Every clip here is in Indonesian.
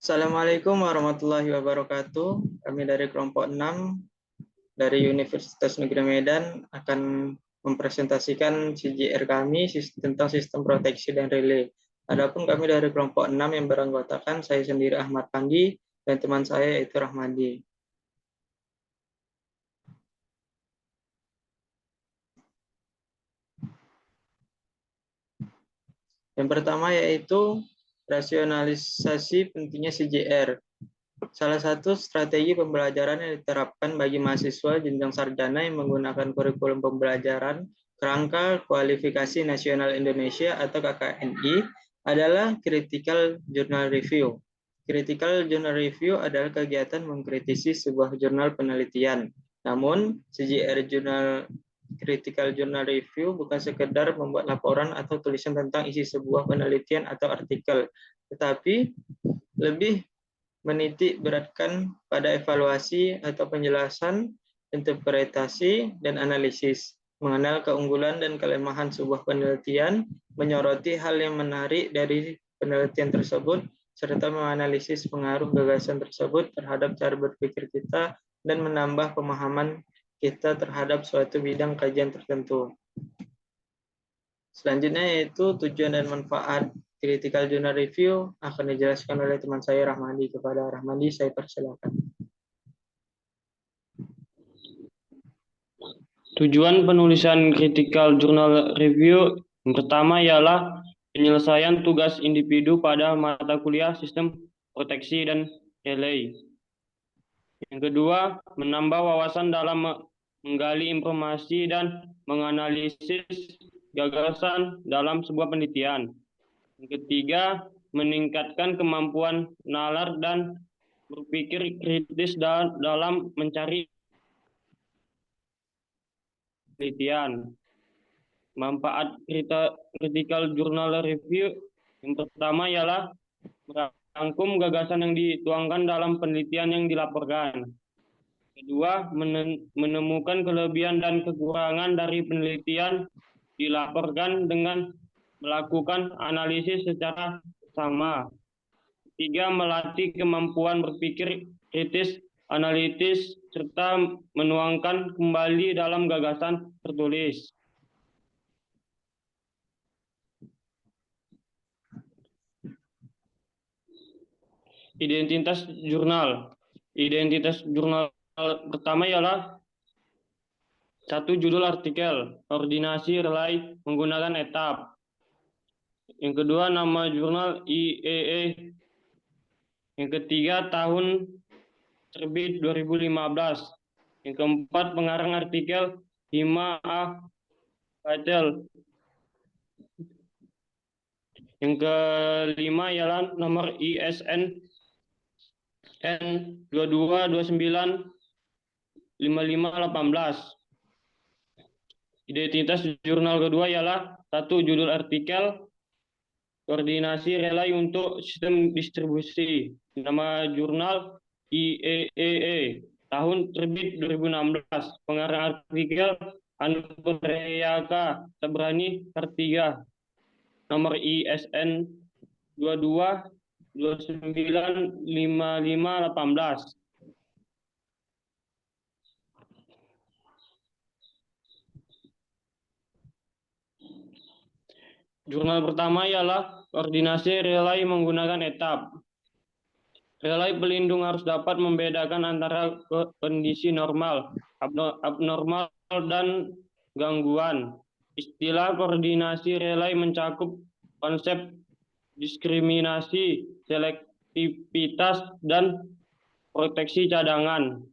Assalamualaikum warahmatullahi wabarakatuh. Kami dari kelompok 6 dari Universitas Negeri Medan akan mempresentasikan CJR kami tentang sistem proteksi dan relay. Adapun kami dari kelompok 6 yang beranggotakan saya sendiri Ahmad Pandi dan teman saya yaitu Rahmadi. Yang pertama yaitu rasionalisasi pentingnya CJR. Salah satu strategi pembelajaran yang diterapkan bagi mahasiswa jenjang sarjana yang menggunakan kurikulum pembelajaran kerangka kualifikasi nasional Indonesia atau KKNI adalah Critical Journal Review. Critical Journal Review adalah kegiatan mengkritisi sebuah jurnal penelitian. Namun, CJR Critical Journal Review bukan sekedar membuat laporan atau tulisan tentang isi sebuah penelitian atau artikel, tetapi lebih menitik beratkan pada evaluasi atau penjelasan, interpretasi, dan analisis, mengenal keunggulan dan kelemahan sebuah penelitian, menyoroti hal yang menarik dari penelitian tersebut, serta menganalisis pengaruh gagasan tersebut terhadap cara berpikir kita dan menambah pemahaman kita terhadap suatu bidang kajian tertentu. Selanjutnya yaitu tujuan dan manfaat Critical Journal Review akan dijelaskan oleh teman saya Rahmadi. Kepada Rahmadi saya persilakan. Tujuan penulisan Critical Journal Review yang pertama ialah penyelesaian tugas individu pada mata kuliah sistem proteksi dan relay. Yang kedua, menambah wawasan dalam menggali informasi dan menganalisis gagasan dalam sebuah penelitian. Yang ketiga, meningkatkan kemampuan nalar dan berpikir kritis dalam mencari penelitian. Manfaat Critical Journal Review yang pertama ialah merangkum gagasan yang dituangkan dalam penelitian yang dilaporkan. Kedua, menemukan kelebihan dan kekurangan dari penelitian dilaporkan dengan melakukan analisis secara sama. Tiga, melatih kemampuan berpikir kritis, analitis, serta menuangkan kembali dalam gagasan tertulis. Identitas jurnal. Identitas jurnal pertama ialah satu, judul artikel, koordinasi relay menggunakan etap. Yang kedua, nama jurnal IEE. Yang ketiga, tahun terbit 2015. Yang keempat, pengarang artikel Hima A. Patel. Yang kelima ialah nomor ISN N22295518. Identitas jurnal kedua ialah satu, judul artikel, koordinasi relay untuk sistem distribusi. Nama jurnal IEEE. Tahun terbit 2016. Pengarang artikel Andreyaka Tabrani Kartiga. Nomor ISN 22295518. Jurnal pertama ialah koordinasi relay menggunakan etap. Relay pelindung harus dapat membedakan antara kondisi normal, abnormal, dan gangguan. Istilah koordinasi relay mencakup konsep diskriminasi, selektivitas, dan proteksi cadangan.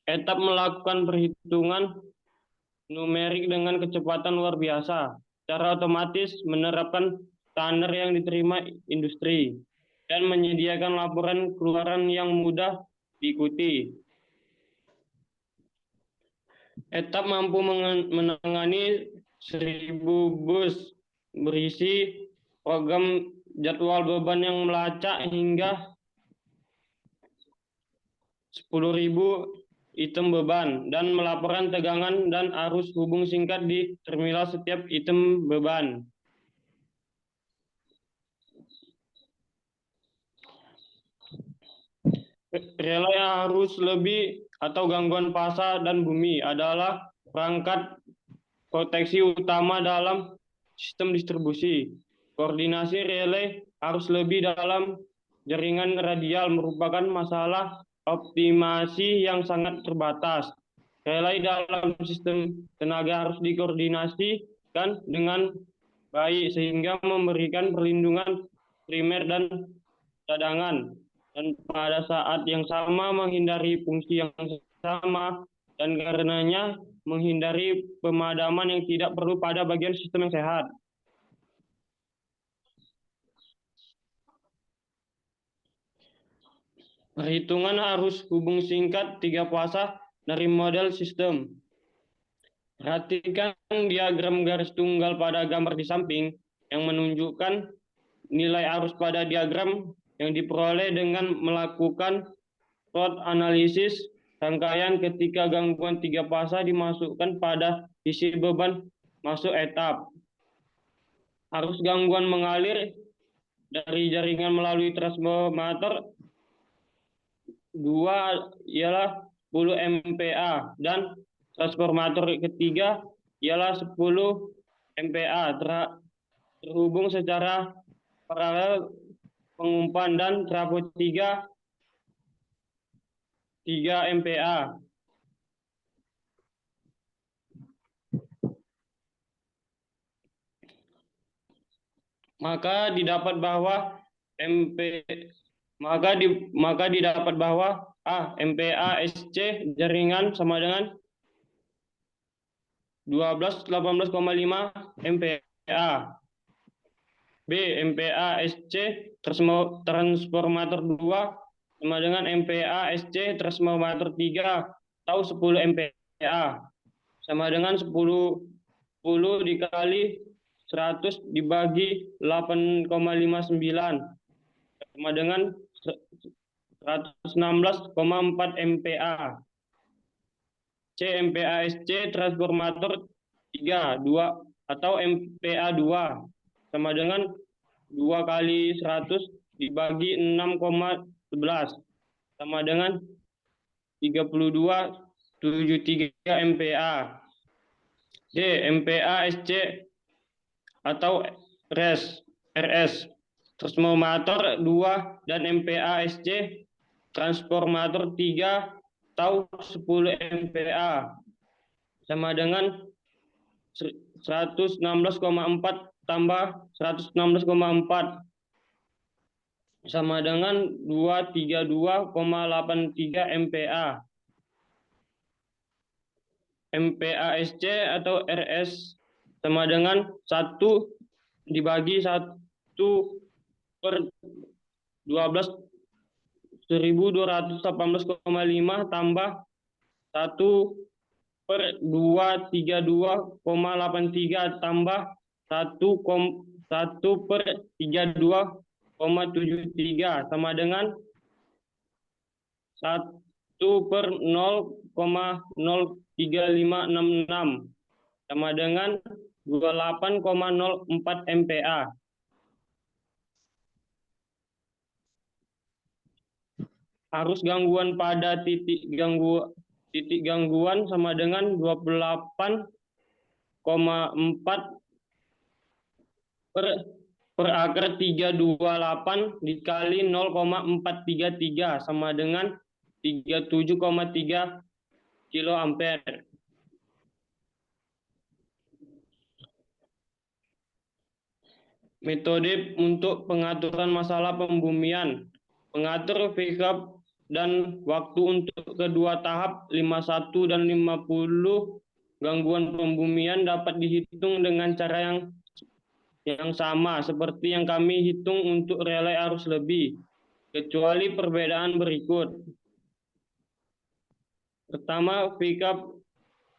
Etap melakukan perhitungan numerik dengan kecepatan luar biasa, secara otomatis menerapkan standar yang diterima industri, dan menyediakan laporan keluaran yang mudah diikuti. Etap mampu menangani 1000 bus berisi program jadwal beban yang melacak hingga 10.000 item beban dan melaporkan tegangan dan arus hubung singkat di terminal setiap item beban. Relay arus lebih atau gangguan fasa dan bumi adalah perangkat proteksi utama dalam sistem distribusi. Koordinasi relay arus lebih dalam jaringan radial merupakan masalah optimasi yang sangat terbatas. Relay dalam sistem tenaga harus dikoordinasikan dengan baik sehingga memberikan perlindungan primer dan cadangan, dan pada saat yang sama menghindari fungsi yang sama, dan karenanya menghindari pemadaman yang tidak perlu pada bagian sistem yang sehat. Perhitungan arus hubung singkat 3 fasa dari model sistem. Perhatikan diagram garis tunggal pada gambar di samping yang menunjukkan nilai arus pada diagram yang diperoleh dengan melakukan plot analisis rangkaian ketika gangguan 3 fasa dimasukkan pada isi beban masuk etap. Arus gangguan mengalir dari jaringan melalui transformator 2 ialah 10 MPa dan transformator ketiga ialah 10 MPa terhubung secara paralel pengumpan, dan trafo 3 MPa. Maka didapat bahwa MPa SC jaringan sama dengan 1218,5 MPa. B. MPa SC transformator 2 sama dengan MPa SC transformator 3 atau 10 MPa sama dengan 10 dikali 100 dibagi 8,59 sama dengan 116,4 MPa. C. MPa SC transformator 3 atau MPa 2 sama dengan 2 kali 100 dibagi 6,11 sama dengan 32,73 MPa. D. MPa SC atau RS transformator 2 dan MPa SC transformator 3 atau 10 MPa sama dengan 116,4 tambah 116,4 sama dengan 232,83 MPa. MPa SC atau RS sama dengan 1 dibagi 1 per 12.218,5 tambah 1 per 232,83 tambah 1 per 32,73 sama dengan 1 per 0,03566 sama dengan 28,04 MPa. Arus gangguan pada titik gangguan sama dengan 28,4 per akar 328 dikali 0,433 sama dengan 37,3 kilo ampere. Metode untuk pengaturan masalah pembumian. Mengatur pickup dan waktu untuk kedua tahap 51 dan 50 gangguan pembumian dapat dihitung dengan cara yang sama seperti yang kami hitung untuk relay arus lebih, kecuali perbedaan berikut. Pertama, pickup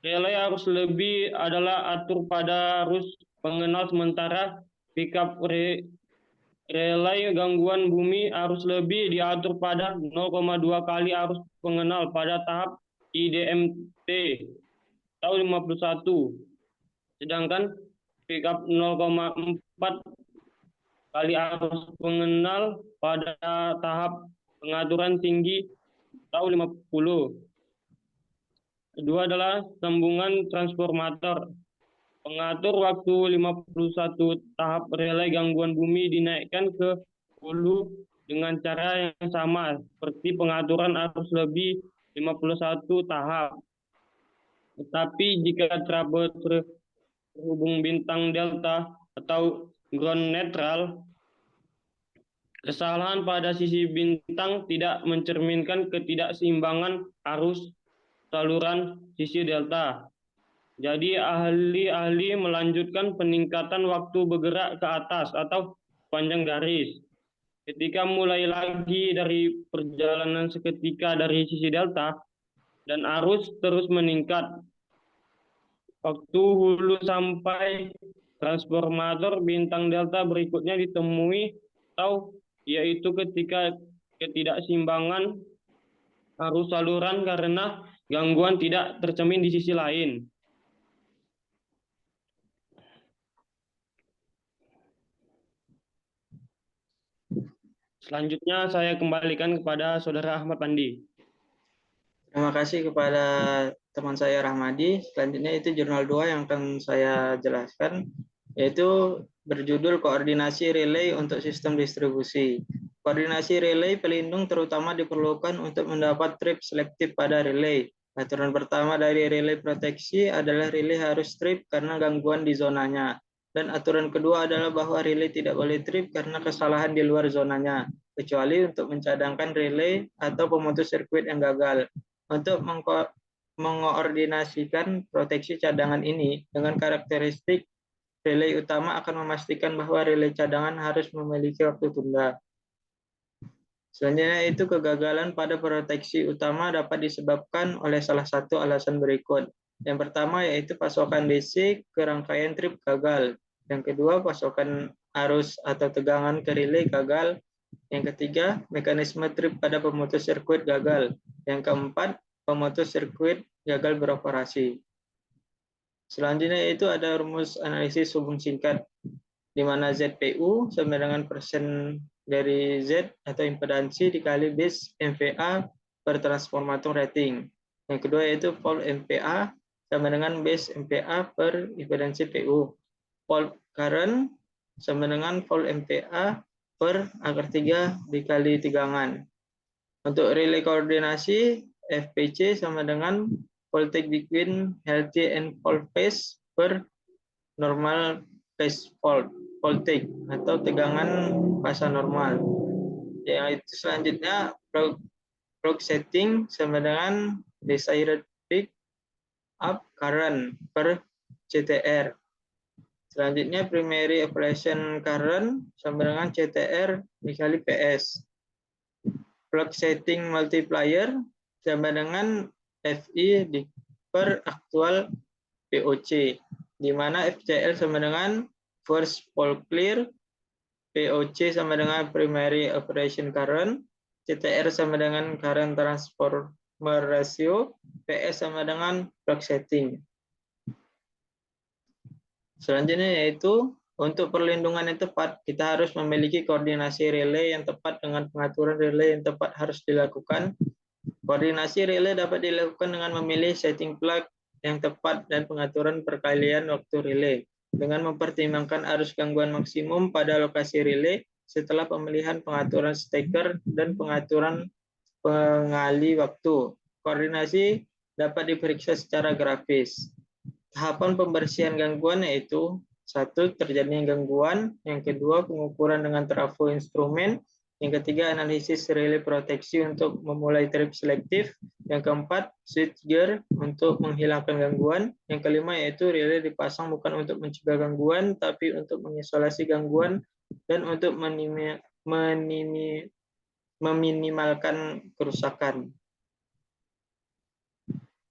relay arus lebih adalah atur pada arus pengenal, sementara pickup relay gangguan bumi arus lebih diatur pada 0,2 kali arus pengenal pada tahap IDMT tahun 51. Sedangkan pickup 0,4 kali arus pengenal pada tahap pengaturan tinggi atau 50. Kedua adalah sambungan transformator. Pengatur waktu 51 tahap relay gangguan bumi dinaikkan ke hulu dengan cara yang sama seperti pengaturan arus lebih 51 tahap. Tetapi jika trouble terhubung bintang delta atau ground neutral, kesalahan pada sisi bintang tidak mencerminkan ketidakseimbangan arus saluran sisi delta. Jadi ahli-ahli melanjutkan peningkatan waktu bergerak ke atas atau panjang garis. Ketika mulai lagi dari perjalanan seketika dari sisi delta dan arus terus meningkat, waktu hulu sampai transformator bintang delta berikutnya ditemui atau yaitu ketika ketidakseimbangan arus saluran karena gangguan tidak tercermin di sisi lain. Selanjutnya saya kembalikan kepada Saudara Ahmad Pandi. Terima kasih kepada teman saya Rahmadi. Selanjutnya itu jurnal 2 yang akan saya jelaskan, yaitu berjudul Koordinasi Relay untuk Sistem Distribusi. Koordinasi relay pelindung terutama diperlukan untuk mendapat trip selektif pada relay. Aturan pertama dari relay proteksi adalah relay harus trip karena gangguan di zonanya. Dan aturan kedua adalah bahwa relay tidak boleh trip karena kesalahan di luar zonanya, kecuali untuk mencadangkan relay atau pemutus sirkuit yang gagal. Untuk mengoordinasikan proteksi cadangan ini dengan karakteristik relay utama akan memastikan bahwa relay cadangan harus memiliki waktu tunda. Selanjutnya itu kegagalan pada proteksi utama dapat disebabkan oleh salah satu alasan berikut. Yang pertama yaitu pasokan DC ke rangkaian trip gagal. Yang kedua pasokan arus atau tegangan ke relay gagal. Yang ketiga, mekanisme trip pada pemutus sirkuit gagal. Yang keempat, pemutus sirkuit gagal beroperasi. Selanjutnya itu ada rumus analisis hubung singkat, di mana ZPU sama dengan persen dari Z atau impedansi dikali base MVA per transformator rating. Yang kedua yaitu volt MVA sama dengan base MVA per impedansi PU. Volt current sama dengan volt MVA per akar 3 dikali tegangan. Untuk relay koordinasi, FPC sama dengan voltage between healthy and fault phase per normal phase fault voltage atau tegangan fasa normal. Yang itu selanjutnya clock setting sama dengan desired peak up current per CTR. Selanjutnya primary operation current sama dengan CTR dikali PS. Clock setting multiplier sama dengan FI per aktual POC, di mana FCL sama dengan first pole clear, POC sama dengan primary operation current, CTR sama dengan current transformer ratio, PS sama dengan clock setting. Selanjutnya yaitu untuk perlindungan yang tepat, kita harus memiliki koordinasi relay yang tepat dengan pengaturan relay yang tepat harus dilakukan. Koordinasi relay dapat dilakukan dengan memilih setting plug yang tepat dan pengaturan perkalian waktu relay dengan mempertimbangkan arus gangguan maksimum pada lokasi relay setelah pemilihan pengaturan steker dan pengaturan pengali waktu. Koordinasi dapat diperiksa secara grafis. Tahapan pembersihan gangguan yaitu 1. Terjadinya gangguan, yang kedua pengukuran dengan trafo instrumen, yang ketiga analisis relay proteksi untuk memulai trip selektif, yang keempat switch gear untuk menghilangkan gangguan, yang kelima yaitu relay dipasang bukan untuk mencegah gangguan tapi untuk mengisolasi gangguan dan untuk meminimalkan kerusakan.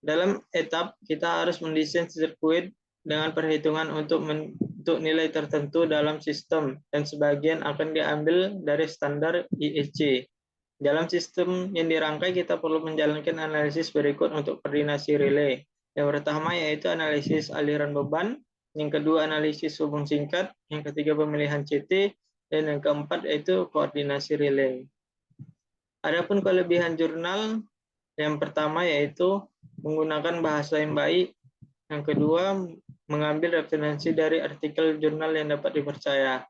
Dalam etap, kita harus mendesain sirkuit dengan perhitungan untuk nilai tertentu dalam sistem, dan sebagian akan diambil dari standar IEC. Dalam sistem yang dirangkai, kita perlu menjalankan analisis berikut untuk koordinasi relay. Yang pertama yaitu analisis aliran beban, yang kedua analisis hubung singkat, yang ketiga pemilihan CT, dan yang keempat yaitu koordinasi relay. Adapun kelebihan jurnal Yang pertama yaitu menggunakan bahasa yang baik. Yang kedua, mengambil referensi dari artikel jurnal yang dapat dipercaya.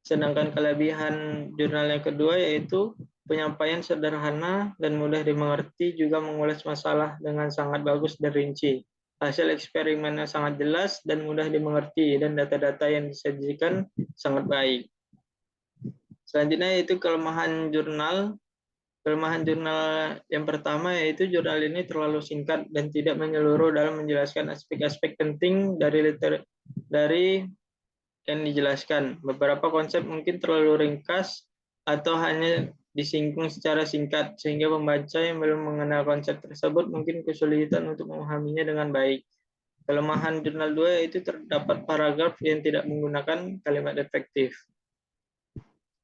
Sedangkan kelebihan jurnal yang kedua yaitu penyampaian sederhana dan mudah dimengerti, juga mengulas masalah dengan sangat bagus dan rinci. Hasil eksperimennya sangat jelas dan mudah dimengerti, dan data-data yang disajikan sangat baik. Selanjutnya yaitu kelemahan jurnal. Kelemahan jurnal yang pertama yaitu jurnal ini terlalu singkat dan tidak menyeluruh dalam menjelaskan aspek-aspek penting dari yang dijelaskan. Beberapa konsep mungkin terlalu ringkas atau hanya disinggung secara singkat, sehingga pembaca yang belum mengenal konsep tersebut mungkin kesulitan untuk memahaminya dengan baik. Kelemahan jurnal 2 yaitu terdapat paragraf yang tidak menggunakan kalimat efektif.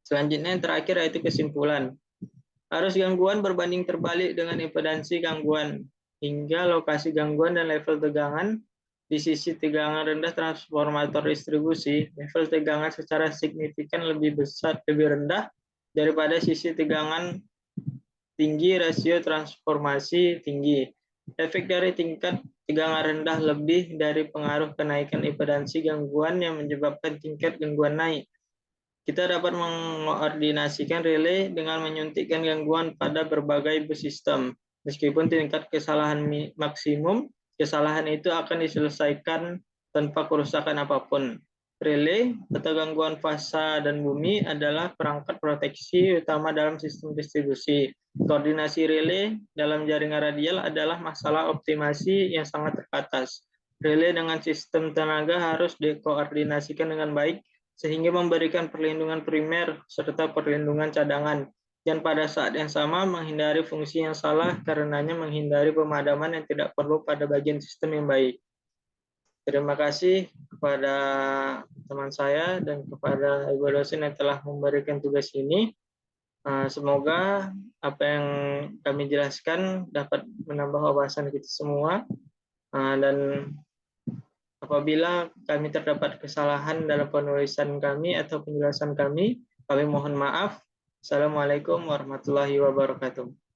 Selanjutnya yang terakhir yaitu kesimpulan. Arus gangguan berbanding terbalik dengan impedansi gangguan, hingga lokasi gangguan dan level tegangan. Di sisi tegangan rendah transformator distribusi, level tegangan secara signifikan lebih rendah daripada sisi tegangan tinggi rasio transformasi tinggi. Efek dari tingkat tegangan rendah lebih dari pengaruh kenaikan impedansi gangguan yang menyebabkan tingkat gangguan naik. Kita dapat mengkoordinasikan relay dengan menyuntikkan gangguan pada berbagai bus sistem. Meskipun tingkat kesalahan maksimum, kesalahan itu akan diselesaikan tanpa kerusakan apapun. Relay atau gangguan fasa dan bumi adalah perangkat proteksi utama dalam sistem distribusi. Koordinasi relay dalam jaringan radial adalah masalah optimasi yang sangat terbatas. Relay dengan sistem tenaga harus dikoordinasikan dengan baik sehingga memberikan perlindungan primer serta perlindungan cadangan, dan pada saat yang sama menghindari fungsi yang salah, karenanya menghindari pemadaman yang tidak perlu pada bagian sistem yang baik. Terima kasih kepada teman saya dan kepada Ibu dosen yang telah memberikan tugas ini. Semoga apa yang kami jelaskan dapat menambah wawasan kita semua, dan apabila kami terdapat kesalahan dalam penulisan kami atau penjelasan kami mohon maaf. Assalamualaikum warahmatullahi wabarakatuh.